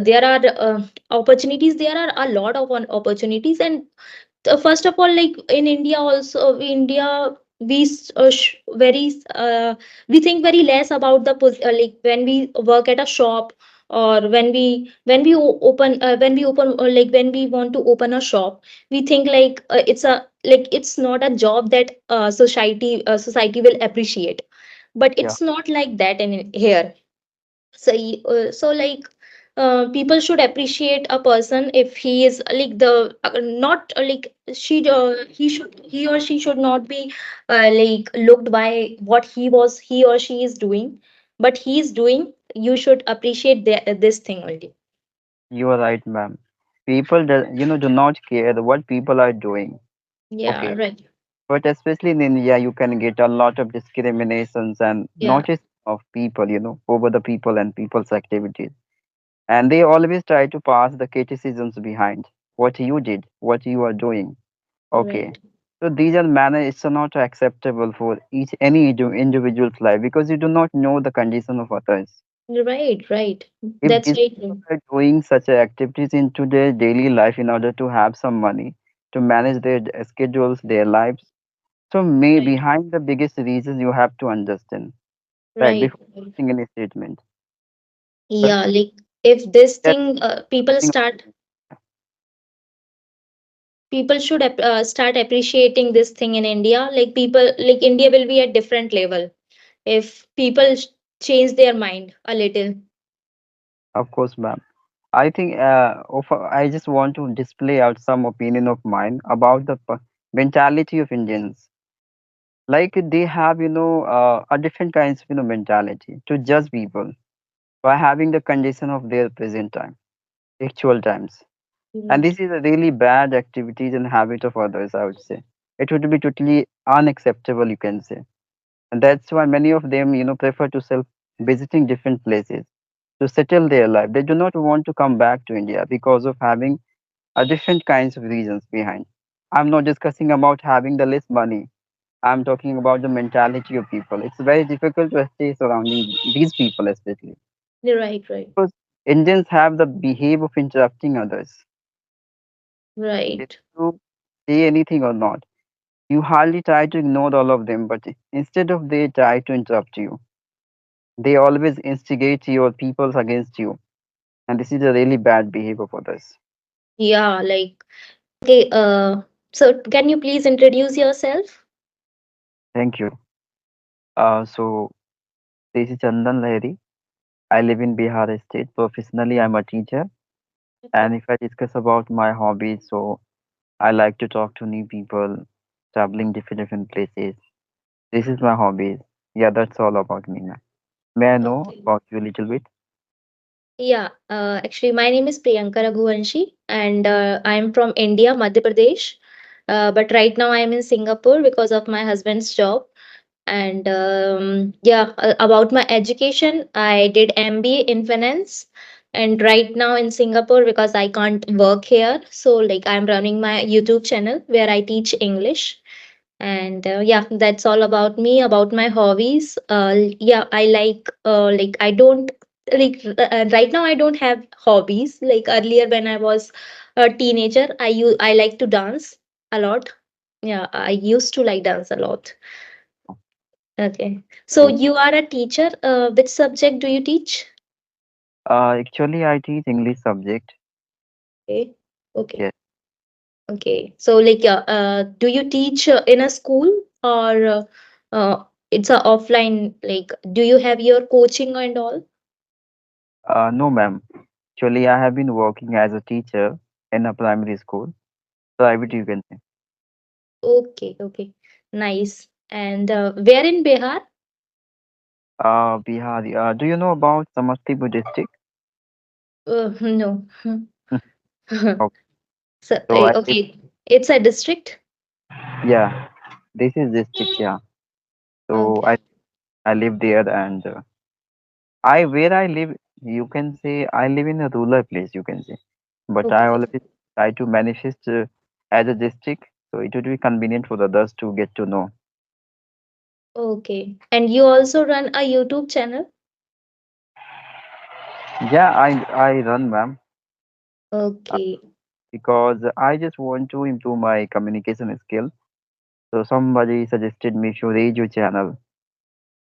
there are opportunities, there are a lot of opportunities. And first of all, like in India also, India, we very we think very less about the like when we work at a shop, or when we open, or like when we want to open a shop, we think like it's not a job that society will appreciate. But Yeah, it's not like that in here. So so like people should appreciate a person if he is like the not like he or she should not be like looked by what he or she is doing, but he is doing. You should appreciate this thing only. you are right, ma'am. People do not care what people are doing. Yeah, Okay. right. But especially in India, you can get a lot of discriminations and Yeah, notice of people, over the people and people's activities. And they always try to pass the criticisms behind what you did, what you are doing. Okay. right. So these are manners, it's not acceptable for each any individual's life because you do not know the condition of others. Right, right. If That's these right. people are doing such activities into their daily life in order to have some money, to manage their schedules, their lives, so may Right, behind the biggest reasons you have to understand, right? right, Before right. making any statement. But Yeah, like if this that thing people start, people should start appreciating this thing in India. Like people, like India will be at different level if people change their mind a little. of course, ma'am. I think I just want to display out some opinion of mine about the mentality of Indians. Like they have, a different kinds of, mentality to judge people by having the condition of their present time, actual times. And Right, this is a really bad activities and habit of others, I would say. It would be totally unacceptable, you can say. And that's why many of them, prefer to self visiting different places to settle their life. They do not want to come back to India because of having a different kinds of reasons behind. I'm not discussing about having the less money. I'm talking about the mentality of people. It's very difficult to stay surrounding these people, especially right, right, because Indians have the behavior of interrupting others. If right. you say anything or not, you hardly try to ignore all of them, but instead of they try to interrupt you, they always instigate your peoples against you, and this is a really bad behavior for this. Yeah, like okay. So can you please introduce yourself? Thank you. So this is Chandan Lahiri. I live in Bihar state. Professionally, I'm a teacher. Okay. And if I discuss about my hobbies, so I like to talk to new people, traveling different places. This is my hobbies. Yeah, that's all about me now. May I know Okay. about you a little bit? Yeah, actually, my name is Priyanka Raghuvanshi, and I'm from India, Madhya Pradesh. But right now, I'm in Singapore because of my husband's job. And yeah, about my education, I did MBA in finance. And right now in Singapore, because I can't work here, so like I'm running my YouTube channel where I teach English. And yeah, that's all about me, about my hobbies. Yeah, I like I don't like right now I don't have hobbies. Like earlier when I was a teenager, I like to dance a lot. Yeah, I used to like dance a lot. Okay. So Okay. you are a teacher. Which subject do you teach? Actually, I teach English subject. Okay. Okay. Yes. Okay. So like do you teach in a school, or it's a offline, like do you have your coaching and all? No, ma'am. Actually, I have been working as a teacher in a primary school, private, you can say. Okay. Okay. Nice. And where in Bihar? Bihar. Do you know about Samastipur district? No. Okay. So So I live, okay. It's a district. yeah, this is district, yeah. So Okay. I live there, and where I live, you can say I live in a rural place, you can say. But I Okay. always try to manifest as a district, so it would be convenient for the others to get to know. Okay. And you also run a YouTube channel? Yeah, I run, ma'am, uh, Okay. because I just want to improve my communication skill. So somebody suggested me to raise your channel.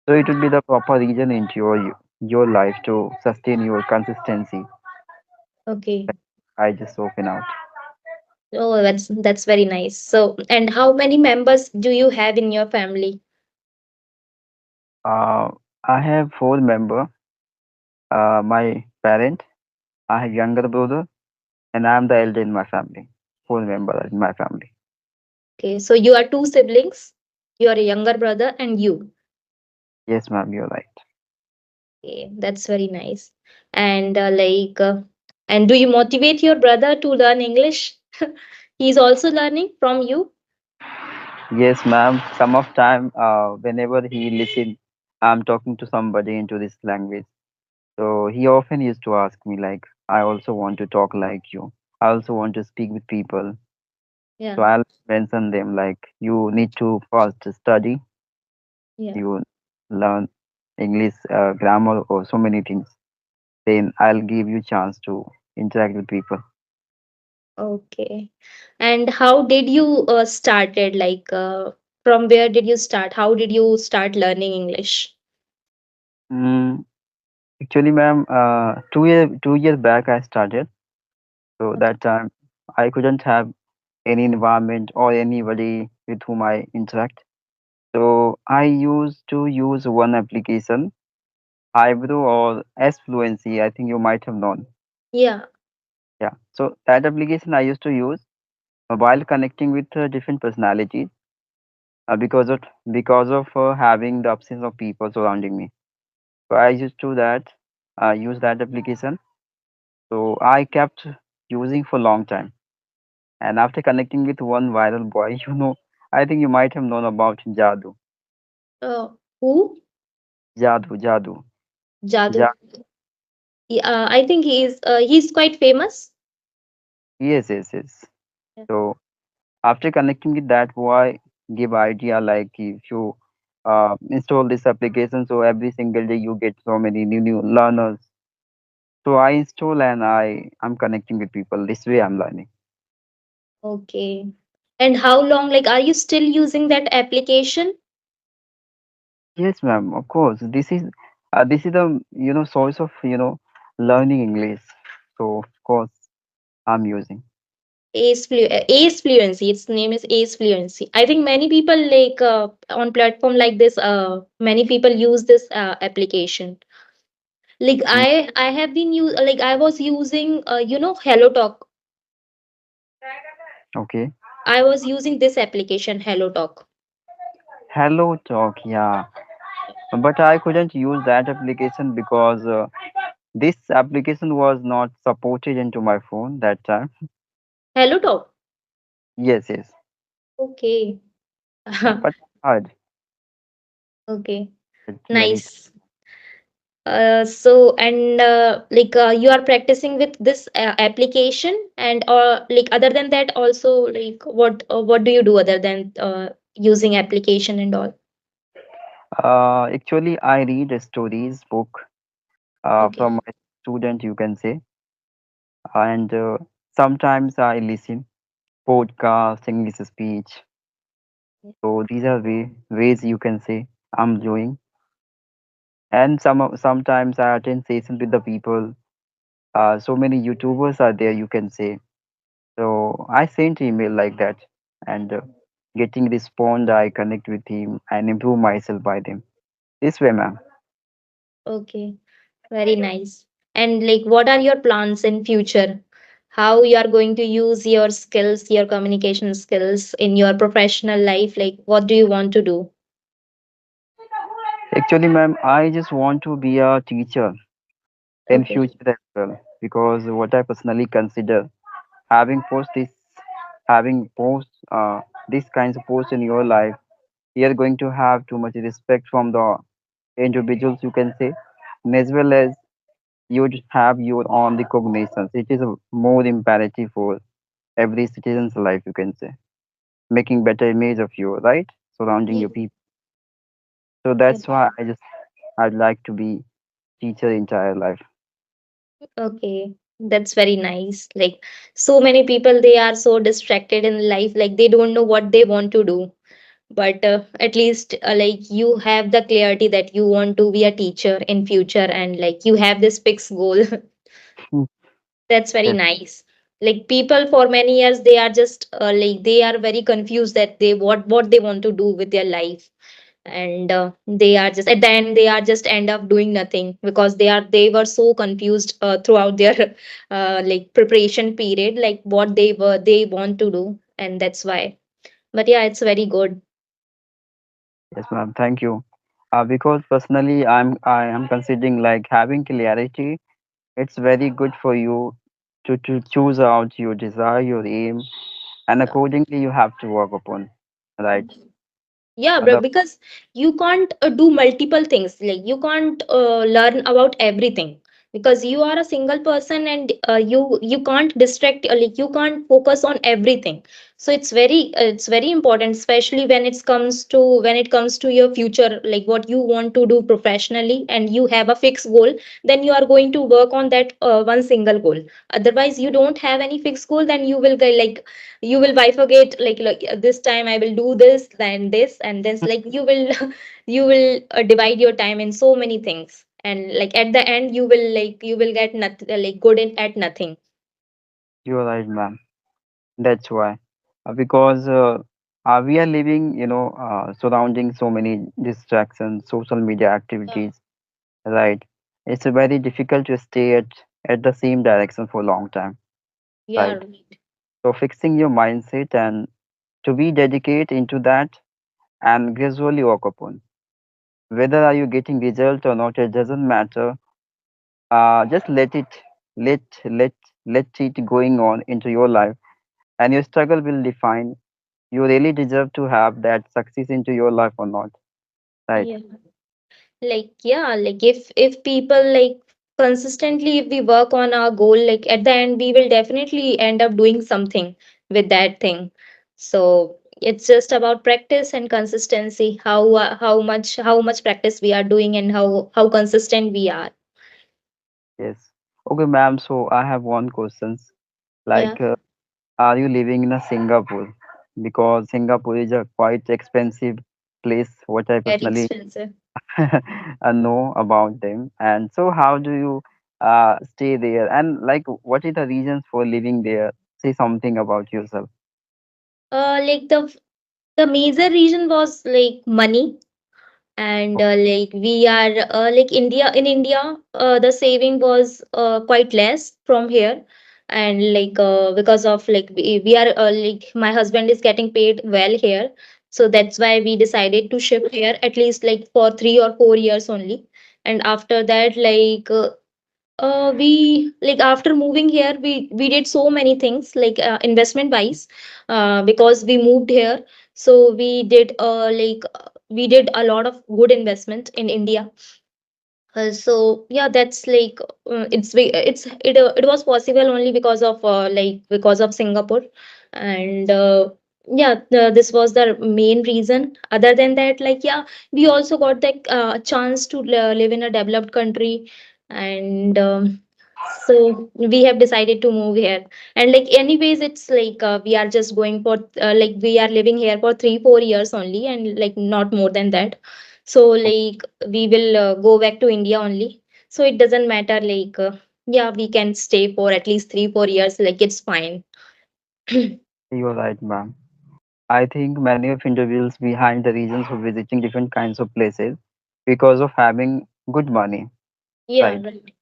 So it would be the proper reason into your life to sustain your consistency. Okay. I just open out. Oh, that's very nice. So, and how many members do you have in your family? Uh, I have four member. My parent, I have younger brother, and I am the elder in my family. Four member in my family. Okay, so you are two siblings. You are a younger brother and you. Yes, ma'am, you're right. Okay, that's very nice. And and do you motivate your brother to learn English? He's also learning from you. Yes, ma'am. Some of time, whenever he listen, I'm talking to somebody into this language. So he often used to ask me like, I also want to talk like you. I also want to speak with people. Yeah, So I'll mention them like, you need to first study, yeah. you learn English grammar or so many things. Then I'll give you chance to interact with people. Okay. And how did you started? From where did you start? How did you start learning English? Mm, actually, ma'am, 2 years back I started. So Okay. that time I couldn't have any environment or anybody with whom I interact. So I used to use one application, Eyebrow or S Fluency. I think you might have known. Yeah. Yeah. So that application I used to use while connecting with different personalities because of having the absence of people surrounding me. So I used to that use that application. So I kept using for long time. And after connecting with one viral boy, I think you might have known about Jadu. Who? Jadu. Jadu. Ja- I think he's quite famous. yes, yes, yes. Yeah. So after connecting with that boy, give idea like if you install this application, so every single day you get so many new learners. So I install and I'm connecting with people. This way I'm learning. Okay. And how long, are you still using that application? Yes, ma'am. Of course, this is the source of learning English. So of course I'm using. Ace Fluency. Its name is Ace Fluency. I think many people on platform like this. Many people use this application. Mm, I have been I was using Hello Talk. okay. I was using this application Hello Talk. Hello Talk, yeah. But I couldn't use that application because this application was not supported into my phone that time. Hello Talk. Yes, yes. Okay. But hard. Okay. It's very Nice. You are practicing with this application, and or other than that also, what do you do other than using application and all? actually I read a stories book Okay. from my student, you can say, and sometimes I listen podcast, English speech. So these are ways you can say I'm doing. And sometimes I attend sessions with the people. So many YouTubers are there, you can say. So I sent email like that, and getting respond, I connect with him and improve myself by them. This way, ma'am. Okay. Very nice. And what are your plans in future? How you are going to use your skills, your communication skills in your professional life? What do you want to do? Actually, ma'am, I just want to be a teacher in Okay. future as well, because what I personally consider having post these kinds of posts in your life, you're going to have too much respect from the individuals, you can say, and as well as you would have your own recognitions. It is a more imperative for every citizen's life, you can say, making better image of you, right? Surrounding Yeah. your people. So that's why I'd like to be teacher entire life. Okay, that's very nice. Like so many people, they are so distracted in life, like they don't know what they want to do. But at least like you have the clarity that you want to be a teacher in future, and like you have this fixed goal. Mm. That's very Yes, nice. Like people for many years, they are just like they are very confused that they what they want to do with their life. And they are just at the end, they are just end up doing nothing because they were so confused throughout their like preparation period, like what they want to do, and that's why. But yeah, it's very good. yes, ma'am. Thank you. Because personally, I am considering like having clarity. It's very good for you to choose out your desire, your aim, and Yeah. accordingly you have to work upon. Right. Yeah, bro, Other because you can't do multiple things. Like you can't learn about everything because you are a single person, and you can't distract, like you can't focus on everything. So it's very important, especially when it comes to your future, like what you want to do professionally, and you have a fixed goal. Then you are going to work on that one single goal. Otherwise, you don't have any fixed goal, then you will get like you will bifurcate, like this time I will do this, then this, and then like you will you will divide your time in so many things, and like at the end you will get nothing, like good at nothing. you're right, ma'am. That's why. Because we are living, surrounding so many distractions, social media Yeah, activities, right? It's very difficult to stay at the same direction for a long time, yeah, right? right. So fixing your mindset and to be dedicated into that and gradually work upon. Whether are you getting result or not, it doesn't matter. Just let let let it going on into your life, and your struggle will define you really deserve to have that success into your life or not, right? Yeah, like yeah, like if people like consistently, if we work on our goal, like at the end we will definitely end up doing something with that thing. So it's just about practice and consistency, how much practice we are doing, and how consistent we are. Yes. Okay, ma'am. So I have one question. Yeah, Like, are you living in a Singapore? Because Singapore is a quite expensive place, what I very personally expensive. know about them. And so, how do you stay there? And like, what is the reasons for living there? Say something about yourself. Like the major reason was like money. And like we are like India, the saving was quite less from here. And like because of like we are like my husband is getting paid well here, so that's why we decided to shift here at least like for 3 or 4 years only. And after that, like we like after moving here, we did so many things like investment wise, because we moved here. So we did a lot of good investment in India. So yeah, that's like it was possible only because of because of Singapore. And yeah, this was the main reason. Other than that, like yeah, we also got the chance to live in a developed country. And so we have decided to move here. And like anyways, it's like we are just going for like we are living here for 3 4 years only, and like not more than that. So like we will go back to India only. So it doesn't matter, like yeah, we can stay for at least 3 4 years, like it's fine. You're right, ma'am. I think many of individuals behind the reasons for visiting different kinds of places because of having good money, Yeah, right? right.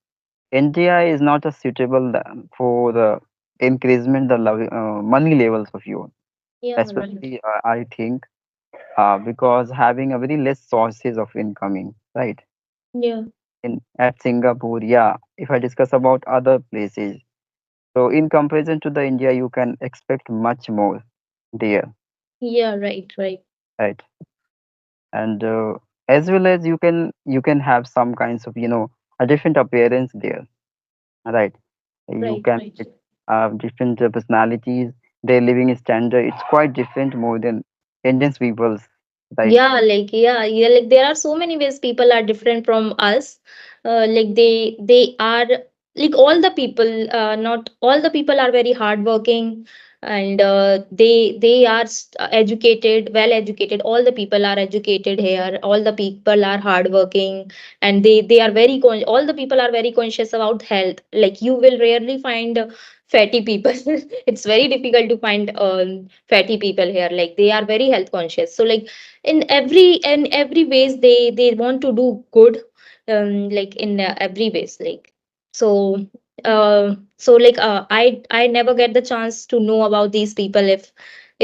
India is not a suitable for the increasement the money levels of you, Yeah, right. especially I think because having a very less sources of incoming, right? Yeah, In at Singapore, yeah. If I discuss about other places, so in comparison to the India, you can expect much more there, yeah, right, right, right? And as well as you can have some kinds of a different appearance there, right? You right, can right. have different personalities. Their living standard it's quite different more than Indians people's, right? Yeah, like yeah, like there are so many ways people are different from us. Like they are. like all the people, not all the people are very hardworking, and they are educated, well educated. All the people are educated here, all the people are hardworking, and they are very all the people are very conscious about health. Like you will rarely find fatty people. It's very difficult to find fatty people here. Like they are very health conscious. So like in every ways they want to do good, like in every ways. Like so I never get the chance to know about these people if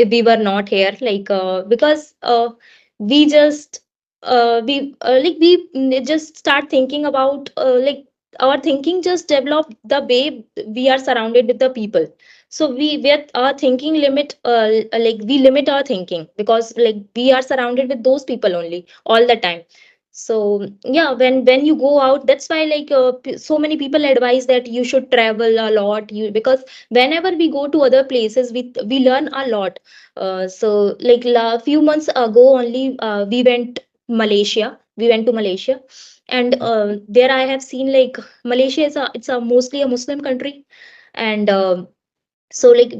we were not here, like because we just just start thinking about like our thinking just develop the way we are surrounded with the people. So we with our thinking limit, like we limit our thinking because like we are surrounded with those people only all the time. So yeah, when you go out, that's why like so many people advise that you should travel a lot. You because whenever we go to other places, we learn a lot. So like few months ago only, we went to Malaysia. And there I have seen like Malaysia is a it's a mostly a Muslim country. And so like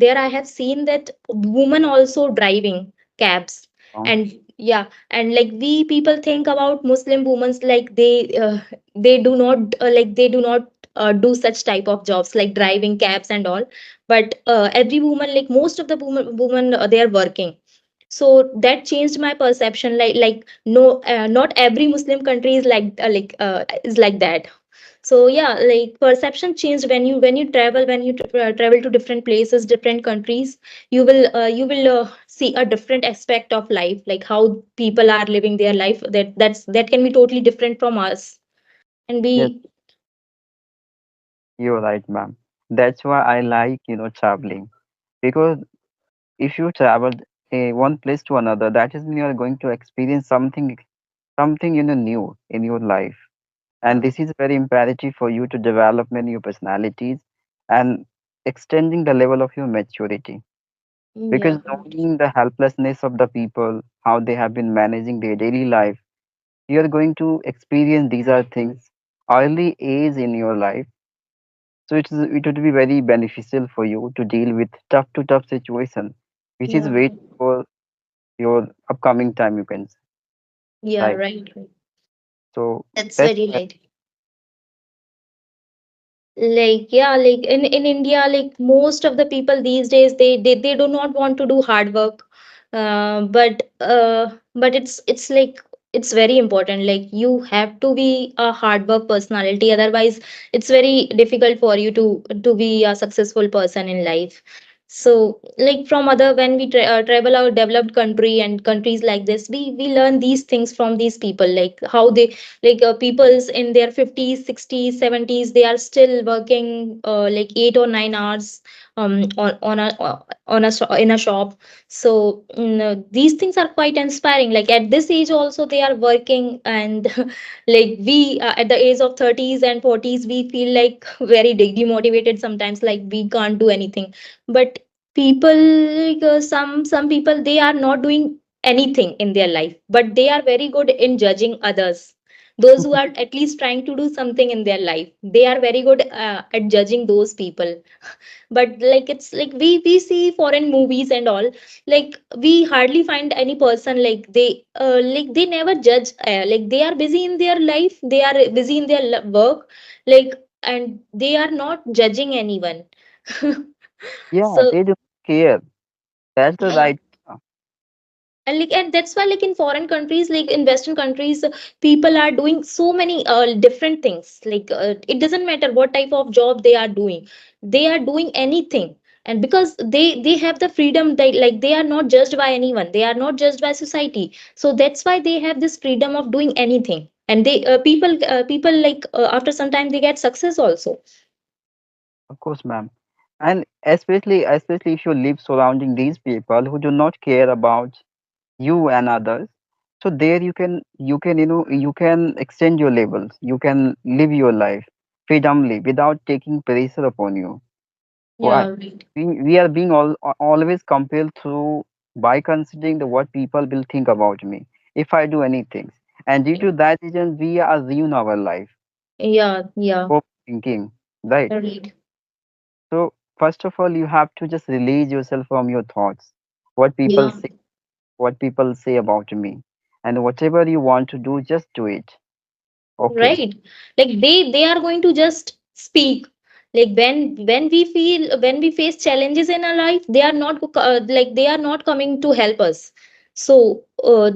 there I have seen that women also driving cabs. Oh, And yeah, and like we people think about Muslim women like they do not they do not do such type of jobs like driving cabs and all. But every woman, like most of the women they are working. So that changed my perception, like no, not every Muslim country is is like that. So yeah, like perception changed when you travel, travel to different places, different countries. You will see a different aspect of life, like how people are living their life, that can be totally different from us. And yes, we you're right, ma'am. That's why I like, traveling. Because if you travel one place to another, that is when you are going to experience something, new in your life. And yeah, this is very imperative for you to develop many new personalities and extending the level of your maturity. yeah, Because knowing the helplessness of the people, how they have been managing their daily life, you are going to experience these are things early age in your life. So it would be very beneficial for you to deal with tough to tough situation, which is yeah, waiting for your upcoming time, you can say, yeah, right? right, right. So That's that's very right. Like yeah, like in India, like most of the people these days, they do not want to do hard work. But it's like it's very important, like you have to be a hard work personality, otherwise it's very difficult for you to be a successful person in life. So like from other, when we travel our developed country and countries like this, we learn these things from these people, like how they, like people's in their 50s, 60s, 70s, they are still working like 8 or 9 hours on in a shop. So these things are quite inspiring, like at this age also they are working. And like we at the age of 30s and 40s, we feel like very demotivated sometimes, like we can't do anything. But people, like some people, they are not doing anything in their life, but they are very good in judging others. Those who are at least trying to do something in their life, they are very good at judging those people. But like it's like we see foreign movies and all, like we hardly find any person like they never judge, like they are busy in their life, they are busy in their work, like, and they are not judging anyone. yeah, So they don't care. That's the yeah, right. and that's why like in foreign countries, like in Western countries, people are doing so many different things, like it doesn't matter what type of job they are doing, they are doing anything. And because they have the freedom, they are not judged by anyone, they are not judged by society. So that's why they have this freedom of doing anything. And they people like after some time they get success also. Of course, ma'am. And especially if you live surrounding these people who do not care about you and others, so there you can extend your levels. You can live your life freedomly without taking pressure upon you. Why? Yeah, right. We are being always compelled through by considering the what people will think about me if I do anything. And due to that reason, we are ruin our life. Yeah, yeah. Overthinking. right? Right. So first of all, you have to just release yourself from your thoughts, what people Yeah. say, what people say about me, and whatever you want to do, just do it. Okay. Right. Like they are going to just speak. Like when we feel, when we face challenges in our life, they are not like they are not coming to help us. So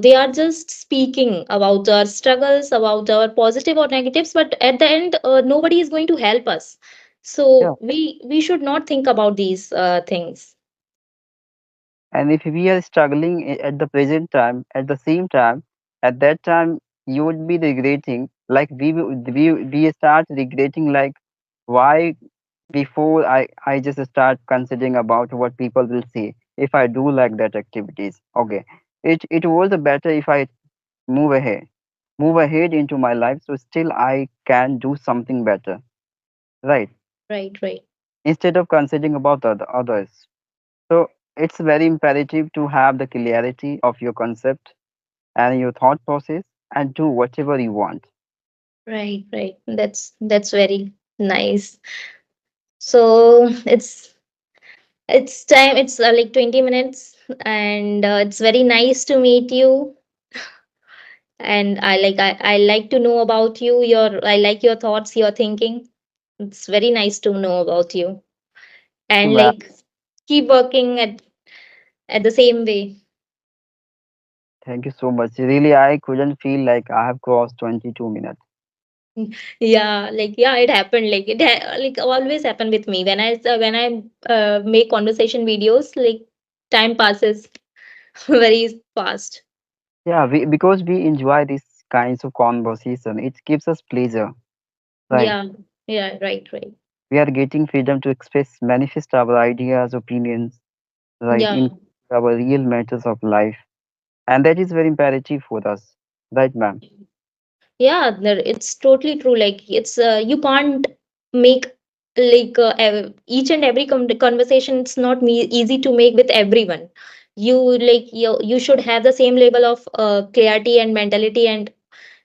they are just speaking about our struggles, about our positive or negatives, but at the end, nobody is going to help us. Yeah. So we should not think about these things. And if we are struggling at the present time, at the same time, at that time, you would be regretting, like we start regretting, like why before I just start considering about what people will say if I do like that activities. Okay, it was better if I move ahead, move ahead into my life, so still I can do something better, right? Right, right. Instead of considering about others. So it's very imperative to have the clarity of your concept and your thought process and do whatever you want. Right, right. That's very nice. So it's time. It's like 20 minutes, and it's very nice to meet you. And I like to know about you. Your I like your thoughts, your thinking. It's very nice to know about you. You, And ma'am. like keep working at the same way. Thank you so much. Really, I couldn't feel like I have crossed 22 minutes. Yeah, like yeah, it happened. Like like always happen with me when I make conversation videos. Like time passes very fast. Yeah, because we enjoy these kinds of conversation. It gives us pleasure, right? Yeah, yeah, right, right. We are getting freedom to express, manifest our ideas, opinions, right, Yeah, in our real matters of life. And that is very imperative for us, right, ma'am? yeah, it's totally true. Like it's you can't make like each and every conversation. It's not easy to make with everyone. You like you should have the same level of clarity and mentality, and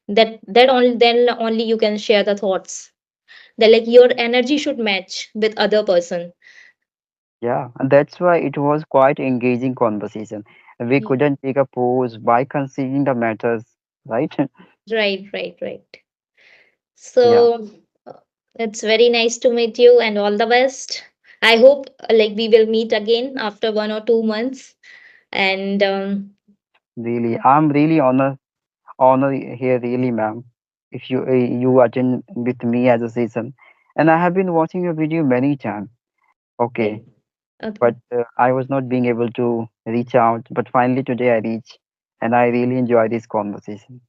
that only then only you can share the thoughts. That like your energy should match with other person. Yeah, and that's why it was quite engaging conversation. We Yeah. couldn't take a pause by considering the matters, right? Right, right, right. Yeah, So uh, it's very nice to meet you and all the best. I hope like we will meet again after 1 or 2 months. And really, I'm really honor here, really, ma'am. If you attend with me as a season, and I have been watching your video many times. Okay, okay, okay. but I was not being able to reach out. But finally today I reach, and I really enjoy this conversation.